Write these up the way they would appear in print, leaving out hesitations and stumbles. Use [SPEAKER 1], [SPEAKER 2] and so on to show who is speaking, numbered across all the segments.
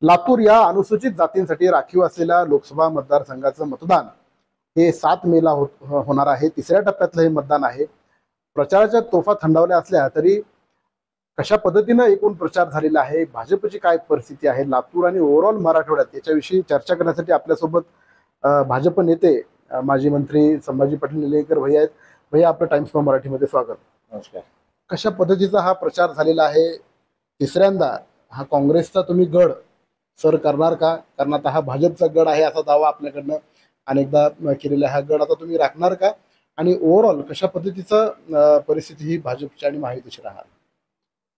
[SPEAKER 1] लातूर या अनुसूचित जातींसाठी राखीव असलेल्या लोकसभा मतदारसंघाचं मतदान हे 7 मेला होणार आहे. तिसऱ्या टप्प्यातलं हे मतदान आहे. प्रचाराच्या तोफा थंडावल्या असल्या तरी कशा पद्धतीनं एकूण प्रचार झालेला आहे, भाजपची काय परिस्थिती आहे, लातूर आणि ओव्हरऑल मराठवाड्यात याच्याविषयी चर्चा करण्यासाठी आपल्यासोबत भाजप नेते माजी मंत्री संभाजी पाटील निलंगेकर भैया आहेत. भैया, आपलं टाइम्स ऑफ मराठीमध्ये स्वागत.
[SPEAKER 2] नमस्कार.
[SPEAKER 1] कशा पद्धतीचा हा प्रचार झालेला आहे? तिसऱ्यांदा हा काँग्रेसचा तुम्ही गड सर करणार का? कारण आता हा भाजपचा गड आहे असा दावा आपल्याकडनं अनेकदा केलेला आहे. हा गड आता तुम्ही राखणार का? आणि ओव्हरऑल कशा पद्धतीचं परिस्थिती ही भाजपची आणि महायुतीची राहणार?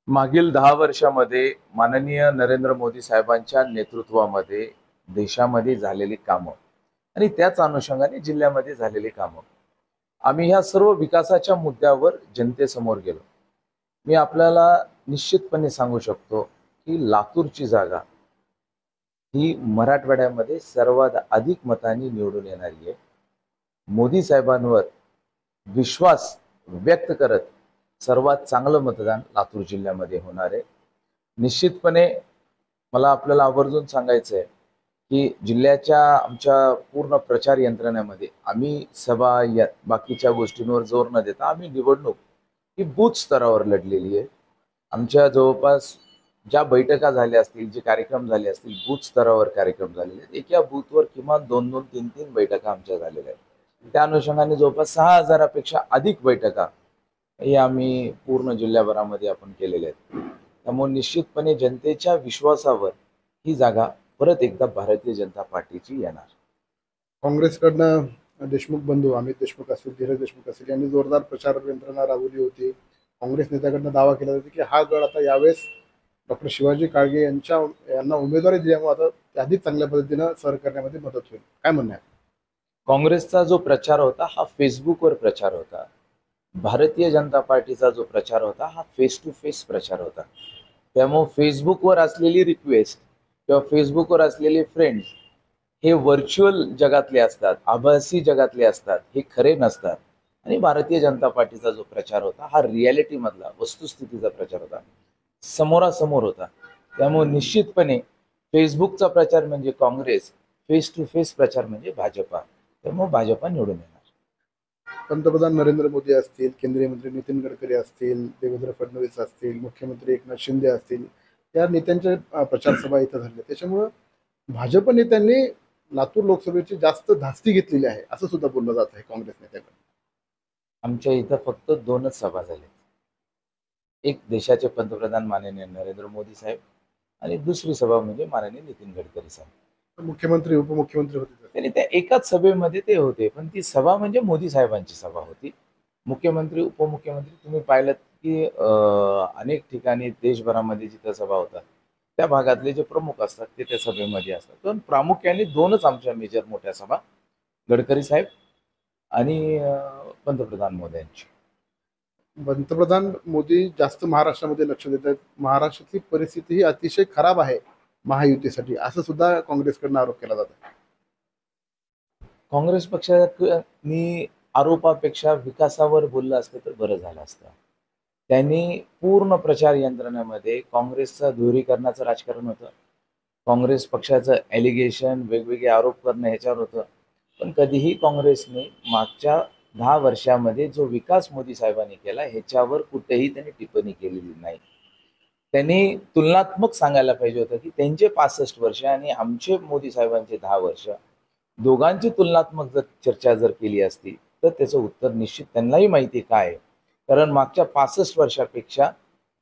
[SPEAKER 2] मागील 10 वर्षामध्ये माननीय नरेंद्र मोदी साहेबांच्या नेतृत्वामध्ये देशामध्ये झालेली कामं आणि त्याच अनुषंगाने जिल्ह्यामध्ये झालेली कामं, आम्ही ह्या सर्व विकासाच्या मुद्द्यावर जनतेसमोर गेलो. मी आपल्याला निश्चितपणे सांगू शकतो की लातूरची जागा ही मराठवाड्यामध्ये सर्वात अधिक मतांनी निवडून येणारी आहे. मोदी साहेबांवर विश्वास व्यक्त करत सर्वात चांगलं मतदान लातूर जिल्ह्यामध्ये होणार आहे. निश्चितपणे मला आपल्याला आवर्जून सांगायचं आहे की जिल्ह्याच्या आमच्या पूर्ण प्रचार यंत्रणेमध्ये आम्ही सभा या बाकीच्या गोष्टींवर जोर न देता आम्ही निवडणूक ही बूथ स्तरावर लढलेली आहे. आमच्या जवळपास ज्या बैठका झाल्या असतील, जे कार्यक्रम झाले असतील, बूथ स्तरावर कार्यक्रम झालेले आहेत. एका बूथवर किमान 2-2, 3-3 बैठका आमच्या झालेल्या आहेत. त्या अनुषंगाने जवळपास 6,000पेक्षा अधिक बैठका हे आम्ही पूर्ण जिल्ह्याभरामध्ये आपण केलेले आहेत. त्यामुळे निश्चितपणे जनतेच्या विश्वासावर ही जागा परत एकदा भारतीय जनता पार्टीची येणार.
[SPEAKER 1] काँग्रेसकडनं देशमुख बंधू अमित देशमुख असतील, धीरज देशमुख असतील यांनी जोरदार प्रचार यंत्रणा राबवली होती. काँग्रेस नेत्याकडनं दावा केला जातो की हा गड आता यावेळेस डॉक्टर शिवाजी काळगे यांना उमेदवारी दिल्यामुळे आता ते अधिक चांगल्या पद्धतीनं सर करण्यामध्ये मदत होईल. काय म्हणणं आहे?
[SPEAKER 2] काँग्रेसचा जो प्रचार होता हा फेसबुकवर प्रचार होता. भारतीय जनता पार्टीचा जो प्रचार होता हा फेस टू फेस प्रचार होता. त्यामुळे फेसबुकवर असलेली रिक्वेस्ट किंवा फेसबुकवर असलेले फ्रेंड्स हे व्हर्च्युअल जगातले असतात, आभासी जगातले असतात, हे खरे नसतात. आणि भारतीय जनता पार्टीचा जो प्रचार होता हा रियालिटी मधला वस्तुस्थितीचा प्रचार होता, समोरासमोर होता. त्यामुळे निश्चितपणे फेसबुकचा प्रचार म्हणजे काँग्रेस, फेस टू फेस प्रचार म्हणजे भाजपा. त्यामुळे भाजपा निवडून येणार.
[SPEAKER 1] पंतप्रधान नरेंद्र मोदी असतील, केंद्रीय मंत्री नितीन गडकरी असतील, देवेंद्र फडणवीस असतील, मुख्यमंत्री एकनाथ शिंदे असतील, या नेत्यांच्या प्रचार सभा इथं झाल्या. त्याच्यामुळं भाजप नेत्यांनी लातूर लोकसभेची जास्त धास्ती घेतलेली आहे असं सुद्धा बोललं जात आहे काँग्रेस नेत्यांकडून.
[SPEAKER 2] आमच्या इथं फक्त 2च सभा झाल्या. एक देशाचे पंतप्रधान माननीय नरेंद्र मोदी साहेब आणि दुसरी सभा म्हणजे माननीय नितीन गडकरी साहेब.
[SPEAKER 1] मुख्यमंत्री उपमुख्यमंत्री होते
[SPEAKER 2] त्यांनी त्या एकाच सभेमध्ये ते होते, पण ती सभा म्हणजे मोदी साहेबांची सभा होती. मुख्यमंत्री उपमुख्यमंत्री तुम्ही पाहिलं की अनेक ठिकाणी देशभरामध्ये जिथं सभा होतात त्या भागातले जे प्रमुख असतात ते त्या सभेमध्ये असतात. पण प्रामुख्याने 2च आमच्या मेजर मोठ्या सभा, गडकरी साहेब आणि पंतप्रधान मोदींची.
[SPEAKER 1] पंतप्रधान मोदी जास्त महाराष्ट्रामध्ये लक्ष देत आहेत. महाराष्ट्रातली परिस्थिती ही अतिशय खराब आहे महायुतीसाठी असं सुद्धा काँग्रेसकडनं आरोप केला जात आहे.
[SPEAKER 2] काँग्रेस पक्षाने आरोपापेक्षा विकासावर बोललं असतं तर बरं झालं असतं. त्यांनी पूर्ण प्रचार यंत्रणेमध्ये काँग्रेसचं ध्रुवीकरणाचं राजकारण होतं. काँग्रेस पक्षाचं ॲलिगेशन, वेगवेगळे आरोप करणं ह्याच्यावर होतं. पण कधीही काँग्रेसने मागच्या 10 वर्षामध्ये जो विकास मोदी साहेबांनी केला ह्याच्यावर कुठेही त्यांनी टिप्पणी केलेली नाही. त्यांनी तुलनात्मक सांगायला पाहिजे होतं की त्यांचे 65 वर्ष आणि आमचे मोदी साहेबांचे 10 वर्ष, दोघांची तुलनात्मक जर चर्चा जर केली असती तर त्याचं उत्तर निश्चित त्यांनाही माहिती काय आहे. कारण मागच्या 65 वर्षापेक्षा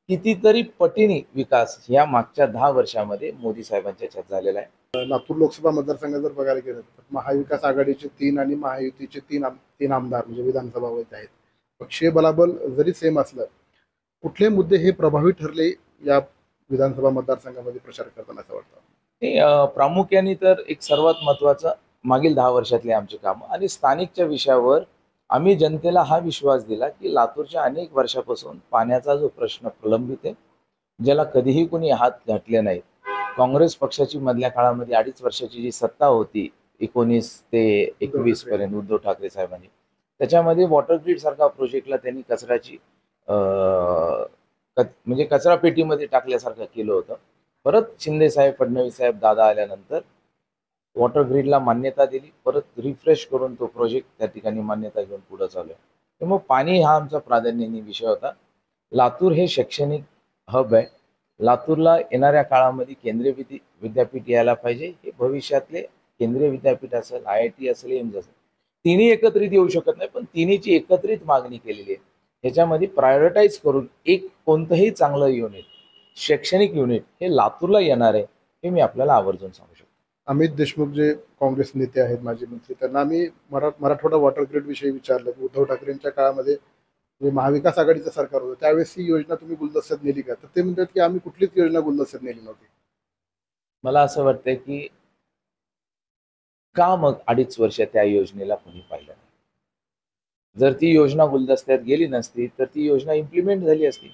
[SPEAKER 2] कितीतरी पटीने विकास या मागच्या 10 वर्षामध्ये मोदी साहेबांच्या ह्याच्यात झालेला आहे.
[SPEAKER 1] लातूर लोकसभा मतदारसंघात जर बघायला गेलं तर महाविकास आघाडीचे 3 आणि महायुतीचे 3 आमदार म्हणजे विधानसभा वैध आहेत. पक्षीय बलाबल जरी सेम असलं, कुठले मुद्दे हे प्रभावी ठरले या विधानसभा मतदारसंघामध्ये प्रचार करताना असं वाटतं?
[SPEAKER 2] प्रामुख्याने तर एक सर्वात महत्त्वाचं मागील 10 वर्षातले आमचे कामं आणि स्थानिकच्या विषयावर आम्ही जनतेला हा विश्वास दिला की लातूरच्या अनेक वर्षापासून पाण्याचा जो प्रश्न प्रलंबित आहे, ज्याला कधीही कोणी हात घातले नाहीत. काँग्रेस पक्षाची मधल्या काळामध्ये 2.5 वर्षाची जी सत्ता होती 19 ते 21 पर्यंत उद्धव ठाकरे साहेबांनी, त्याच्यामध्ये वॉटर ग्रीड सारखा प्रोजेक्टला त्यांनी कचऱ्याची म्हणजे कचरा पेटीमध्ये टाकल्यासारखं केलं होतं. परत शिंदे साहेब, फडणवीस साहेब, दादा आल्यानंतर वॉटर ग्रीडला मान्यता दिली, परत रिफ्रेश करून तो प्रोजेक्ट त्या ठिकाणी मान्यता घेऊन पुढे चालू आहे. त्यामुळे पाणी हा आमचा प्राधान्याने विषय होता. लातूर हे शैक्षणिक हब आहे. लातूरला येणाऱ्या काळामध्ये केंद्रीय विद्यापीठ यायला पाहिजे. हे भविष्यातले केंद्रीय विद्यापीठ असेल, IIT असेल, एम्स असेल, तिन्ही एकत्रित येऊ शकत नाही, पण तिन्हीची एकत्रित मागणी केलेली आहे. ह्याच्यामध्ये प्रायोरिटाईज करून एक कोणतंही चांगलं युनिट, शैक्षणिक युनिट हे लातूरला येणार आहे, हे मी आपल्याला आवर्जून सांगू शकतो.
[SPEAKER 1] अमित देशमुख जे काँग्रेस नेते आहेत, माजी मंत्री, त्यांना आम्ही मराठवाडा वॉटर ग्रीड विषयी विचारलं. उद्धव ठाकरेंच्या काळामध्ये जे महाविकास आघाडीचं सरकार होतं त्यावेळेस ही योजना तुम्ही गुलदस्त्यात नेली का? तर ते म्हणतात की आम्ही कुठलीच योजना गुलदस्त्यात नेली नव्हती.
[SPEAKER 2] मला असं वाटतंय की का मग 2.5 वर्ष त्या योजनेला कोणी पाहिलं नाही? जर ती योजना गुलदस्त्यात गेली नसती तर ती योजना इम्प्लिमेंट झाली असती.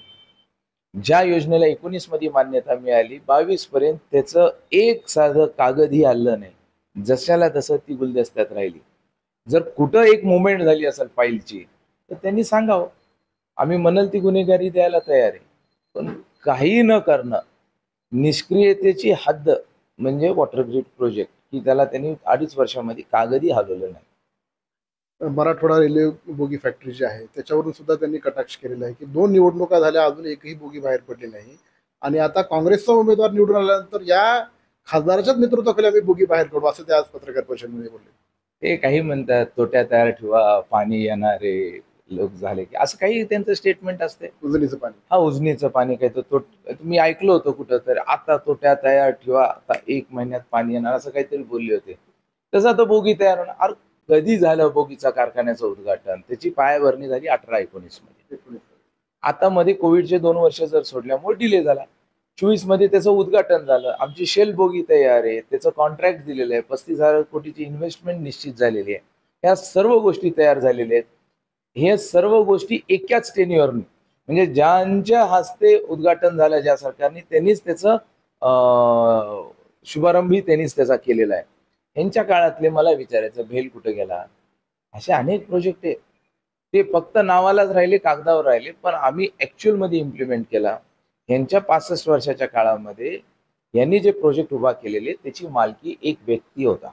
[SPEAKER 2] ज्या योजनेला 19 मध्ये मान्यता मिळाली, 22 पर्यंत त्याचं एक साधं कागदही आलं नाही. जशाला तसं ती गुलदस्त्यात राहिली. जर कुठं एक मुवमेंट झाली असेल फाईलची तर त्यांनी सांगावं, आम्ही म्हणाल ती गुन्हेगारी द्यायला तयार आहे. पण काही न करणं, निष्क्रियतेची हद्द म्हणजे वॉटर ग्रीड प्रोजेक्ट, की त्याला त्यांनी 2.5 वर्षामध्ये कागदही हलवलं नाही.
[SPEAKER 1] मराठवाडा रेल्वे बोगी फॅक्टरी जी आहे त्याच्यावरून सुद्धा त्यांनी कटाक्ष केलेला आहे की 2 निवडणुका झाल्या, अजून एकही बोगी बाहेर पडली नाही. आणि आता काँग्रेसचा उमेदवार निवडून आल्यानंतर या खासदाराच्याच नेतृत्वाखाली आम्ही बोगी बाहेर पडू, असं ते आज पत्रकार परिषदेमध्ये बोलले.
[SPEAKER 2] ते काही म्हणतात तोट्या तयार ठेवा, पाणी येणारे लोक झाले की, असं काही त्यांचं स्टेटमेंट असते.
[SPEAKER 1] उजनीचं पाणी,
[SPEAKER 2] हा उजनीचं पाणी काय तर तुम्ही ऐकलं होतं कुठं तर, आता तोट्या तयार ठेवा, आता 1 महिन्यात पाणी येणार, असं काहीतरी बोलले होते. तसं आता बोगी तयार होणार. अरे कधी झालं बोगीचा कारखान्याचं उद्घाटन? त्याची पायाभरणी झाली 18-19 मध्ये. आता मध्ये कोविडचे 2 वर्ष जर सोडल्यामुळे डिले झाला. 24 मध्ये त्याचं उद्घाटन झालं. आमची शेल बोगी तयार आहे, त्याचं कॉन्ट्रॅक्ट दिलेलं आहे, 35,000 कोटीची इन्व्हेस्टमेंट निश्चित झालेली आहे. ह्या सर्व गोष्टी तयार झालेल्या आहेत. हे सर्व गोष्टी एकाच टेन्युअरने, म्हणजे ज्यांच्या हस्ते उद्घाटन झालं ज्या सरकारने, त्यांनीच त्याचं शुभारंभी त्यांनीच त्याचा केलेला आहे. यांच्या काळातले मला विचारायचं, भेल कुठे गेला? असे अनेक प्रोजेक्ट आहेत, ते फक्त नावालाच राहिले, कागदावर राहिले, पण आम्ही ऍक्च्युअल मध्ये इम्प्लिमेंट केला. यांच्या 65 वर्षाच्या काळामध्ये यांनी जे प्रोजेक्ट उभा केलेले त्याची मालकी एक व्यक्ती होता.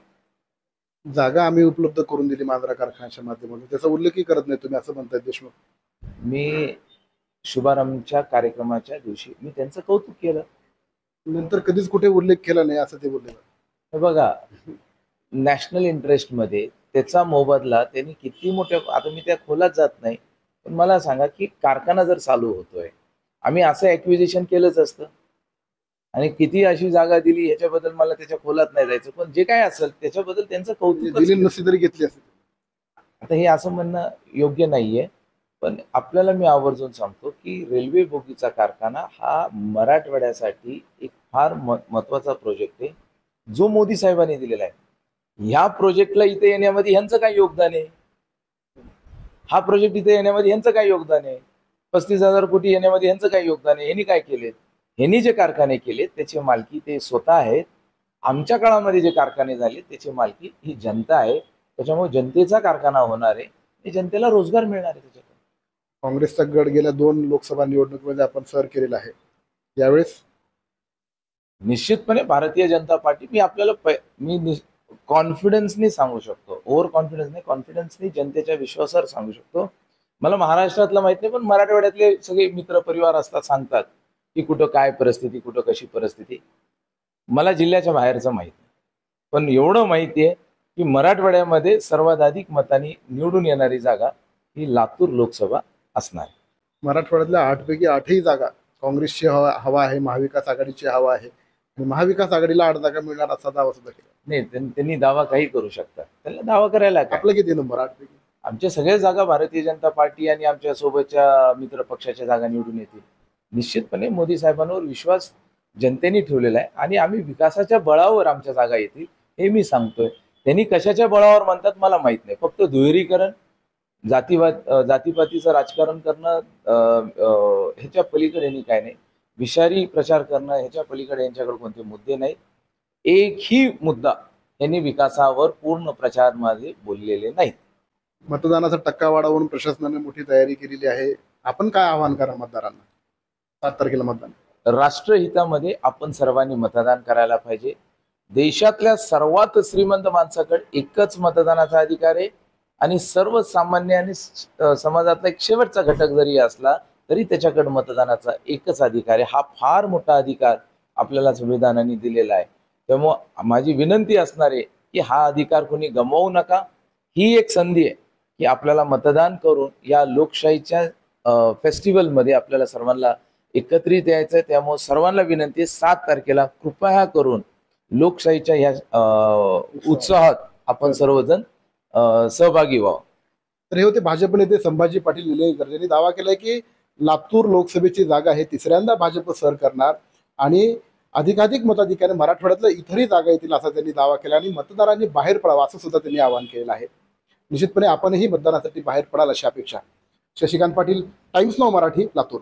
[SPEAKER 1] जागा आम्ही उपलब्ध करून दिली मांजरा कारखान्याच्या माध्यमातून, त्याचा उल्लेखही करत नाही तुम्ही, असं म्हणताय देशमुख.
[SPEAKER 2] मी शुभारंभच्या कार्यक्रमाच्या दिवशी मी त्यांचं कौतुक केलं.
[SPEAKER 1] नंतर कधीच कुठे उल्लेख केला नाही असं ते बोलले.
[SPEAKER 2] हे बघा, नॅशनल इंटरेस्टमध्ये त्याचा मोबदला त्यांनी किती मोठ्या, आता मी त्या खोलात जात नाही, पण मला सांगा की कारखाना जर चालू होतोय, आम्ही असं ॲक्विजिशन केलंच असतं. आणि किती अशी जागा दिली ह्याच्याबद्दल मला त्याच्या खोलात नाही जायचं, पण जे काय असेल त्याच्याबद्दल त्यांचं कौतुक.
[SPEAKER 1] दिली नसती तरी घेतली असेल.
[SPEAKER 2] आता हे असं म्हणणं योग्य नाहीये, पण आपल्याला मी आवर्जून सांगतो की रेल्वे बोगीचा कारखाना हा मराठवाड्यासाठी एक फार महत्वाचा प्रोजेक्ट आहे, जो मोदी साहेबांनी दिलेला आहे. ह्या प्रोजेक्टला इथे येण्यामध्ये ह्यांचं काय योगदान आहे? हा प्रोजेक्ट इथे येण्यामध्ये ह्यांचं काय योगदान आहे? 35,000 कोटी येण्यामध्ये ह्यांचं काय योगदान आहे? ह्यांनी काय केले? ह्यांनी जे कारखाने केले त्याची मालकी ते स्वतः आहेत. आमच्या काळामध्ये जे कारखाने झाले त्याची मालकी ही जनता आहे. त्याच्यामुळे जनतेचा कारखाना होणार आहे, आणि जनतेला रोजगार मिळणार आहे त्याच्यातून.
[SPEAKER 1] काँग्रेसचा गड गेल्या 2 लोकसभा निवडणुकीमध्ये आपण सर केलेला आहे. यावेळेस
[SPEAKER 2] निश्चितपणे भारतीय जनता पार्टी, मी आपल्याला मी कॉन्फिडन्सनी सांगू शकतो, ओव्हर कॉन्फिडन्स नाही, कॉन्फिडन्सनी जनतेच्या विश्वासावर सांगू शकतो. मला महाराष्ट्रातलं माहित नाही, पण मराठवाड्यातले सगळे मित्र परिवार असतात, सांगतात की कुठं काय परिस्थिती, कुठं कशी परिस्थिती. मला जिल्ह्याच्या बाहेरचं माहित नाही, पण एवढं माहिती आहे की मराठवाड्यामध्ये सर्वात अधिक मतांनी निवडून येणारी जागा ही लातूर लोकसभा असणार.
[SPEAKER 1] मराठवाड्यातल्या 8 पैकी 8ही जागा काँग्रेसची हवा आहे, महाविकास आघाडीची हवा आहे, आणि महाविकास आघाडीला 8 जागा मिळणार असा दावा सुद्धा केला.
[SPEAKER 2] नाही, त्यांनी दावा काही करू शकतात, त्यांना दावा करायला काय?
[SPEAKER 1] आपलं किती नंबर? 8 पैकी
[SPEAKER 2] आमच्या सगळ्या जागा भारतीय जनता पार्टी आणि आमच्या सोबतच्या मित्र पक्षाच्या जागा निवडून येतील. निश्चितपणे मोदी साहेबांवर विश्वास जनतेने ठेवलेला आहे, आणि आम्ही विकासाच्या बळावर आमच्या जागा येतील हे मी सांगतोय. त्यांनी कशाच्या बळावर म्हणतात मला माहित नाही. फक्त दुहेरीकरण, जातीपातीचं राजकारण करणं, ह्याच्या पलीकडे यांनी काय नाही. विषारी प्रचार करणं, ह्याच्या पलीकडे यांच्याकडे कोणते मुद्दे नाहीत. एकही मुद्दा यांनी विकासावर पूर्ण प्रचारमध्ये बोललेले नाहीत.
[SPEAKER 1] मतदानाचा टक्का वाढवून प्रशासनाने मोठी तयारी केलेली आहे. आपण काय आवाहन करा मतदारांना? 7 तारखेला मतदान.
[SPEAKER 2] राष्ट्रहितामध्ये आपण सर्वांनी मतदान करायला पाहिजे. देशातल्या सर्वात श्रीमंत माणसाकडे एकच मतदानाचा अधिकार आहे आणि सर्वसामान्य आणि समाजातला एक शेवटचा घटक जरी असला तरी त्याच्याकडे मतदानाचा एकच अधिकार आहे. हा फार मोठा अधिकार आपल्याला संविधानाने दिलेला आहे. त्यामुळं माझी विनंती असणार आहे की हा अधिकार कोणी गमावू नका. ही एक संधी आहे की आपल्याला मतदान करून या लोकशाहीच्या फेस्टिवलमध्ये आपल्याला सर्वांना एकत्रित यायचं आहे. त्यामुळे सर्वांना विनंती आहे 7 तारखेला कृपया करून लोकशाहीच्या ह्या उत्साहात आपण सर्वजण सहभागी व्हावं.
[SPEAKER 1] तर हे होते भाजप नेते संभाजी पाटील निलंगेकर, यांनी दावा केलाय की लातूर लोकसभेची जागा हे तिसऱ्यांदा भाजप सर करणार आणि अधिकाधिक मताधिकारी मराठवाड्यातल्या इतरही जागा येतील असा त्यांनी दावा केला आणि मतदारांनी बाहेर पडावं असं सुद्धा त्यांनी आवाहन केलेलं आहे. निश्चितपणे आपणही मतदानासाठी बाहेर पडाल अशी अपेक्षा. Shashikant Patil, times now Marathi, Latur.